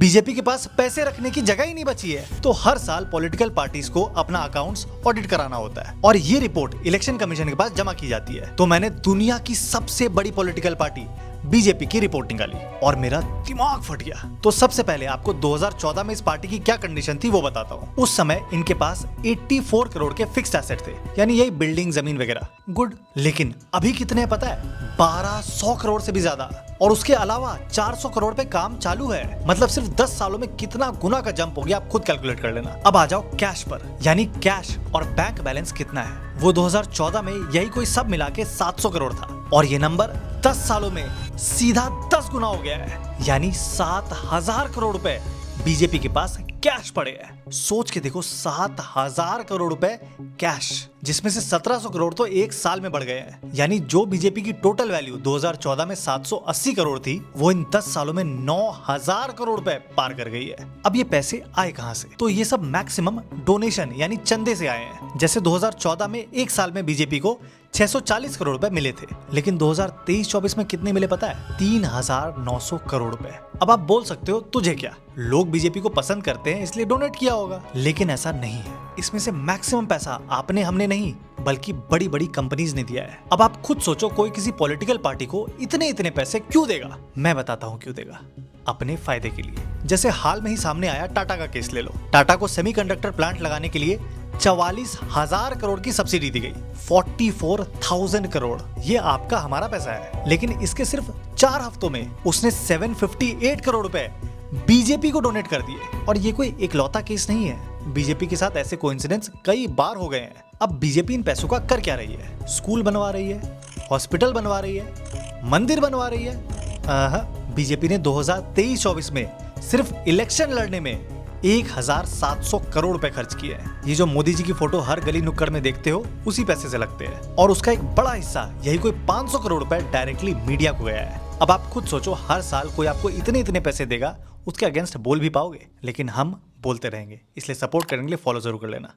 BJP के पास पैसे रखने की जगह ही नहीं बची है। तो हर साल पॉलिटिकल पार्टीज को अपना अकाउंट्स ऑडिट कराना होता है और ये रिपोर्ट इलेक्शन कमीशन के पास जमा की जाती है। तो मैंने दुनिया की सबसे बड़ी पॉलिटिकल पार्टी बीजेपी की रिपोर्ट निकाली और मेरा दिमाग फट गया। तो सबसे पहले आपको 2014 में इस पार्टी की क्या कंडीशन थी वो बताता हूँ। उस समय इनके पास 84 करोड़ के फिक्स्ड एसेट थे, यानी यही बिल्डिंग, जमीन वगैरह। गुड। लेकिन अभी कितने हैं पता है? 1200 करोड़ से भी ज्यादा। और उसके अलावा 400 करोड़ पे काम चालू है। मतलब सिर्फ 10 सालों में कितना गुना का जंप हो गया, आप खुद कैलकुलेट कर लेना। अब आ जाओ कैश पर, यानी कैश और बैंक बैलेंस कितना है। वो 2014 में यही कोई सब मिला के 700 करोड़ था और ये नंबर 10 सालों में सीधा 10 गुना हो गया है, यानी 7000 करोड़ रुपए बीजेपी के पास कैश पड़े हैं। सोच के देखो, 7000 करोड़ रुपए कैश, जिसमें से 1700 करोड़ तो एक साल में बढ़ गए हैं। यानी जो बीजेपी की टोटल वैल्यू 2014 में 780 करोड़ थी, वो इन 10 सालों में 9000 करोड़ रुपए पार कर गई है। अब ये पैसे आए कहां से? तो ये सब मैक्सिमम डोनेशन यानी चंदे से आए हैं। जैसे 2014 में एक साल में बीजेपी को 640 करोड़ रुपए मिले थे, लेकिन 2023-24 में कितने मिले पता है? 3900 करोड़ रुपए। अब आप बोल सकते हो तुझे क्या, लोग बीजेपी को पसंद करते हैं इसलिए डोनेट किया होगा, लेकिन ऐसा नहीं है। इसमें से मैक्सिमम पैसा आपने, हमने नहीं, बल्कि बड़ी बड़ी कंपनीज ने दिया है। अब आप खुद सोचो, कोई किसी पॉलिटिकल पार्टी को इतने पैसे क्यों देगा? मैं बताता हूँ क्यों देगा। अपने फायदे के लिए। जैसे हाल में ही सामने आया टाटा का केस ले लो। टाटा को सेमीकंडक्टर प्लांट लगाने के लिए 44,000 करोड़ की सब्सिडी दी गई। 44,000 करोड़, ये आपका हमारा पैसा है। लेकिन इसके सिर्फ 4 हफ्तों में उसने 758 करोड़ रुपए बीजेपी को डोनेट कर दिए। और ये कोई इकलौता केस नहीं है, बीजेपी के साथ ऐसे कोइंसिडेंस कई बार हो गए हैं। अब बीजेपी इन पैसों का कर क्या रही है? स्कूल बनवा रही है, हॉस्पिटल बनवा रही है, मंदिर बनवा रही है। बीजेपी ने 2023-24 में सिर्फ इलेक्शन लड़ने में 1700 करोड़ रुपए खर्च किए हैं। ये जो मोदी जी की फोटो हर गली नुक्कड़ में देखते हो, उसी पैसे से लगते हैं। और उसका एक बड़ा हिस्सा, यही कोई 500 करोड़ रुपए डायरेक्टली मीडिया को गया है। अब आप खुद सोचो, हर साल कोई आपको इतने पैसे देगा, उसके अगेंस्ट बोल भी पाओगे? लेकिन हम बोलते रहेंगे, इसलिए सपोर्ट करने के लिए फॉलो जरूर कर लेना।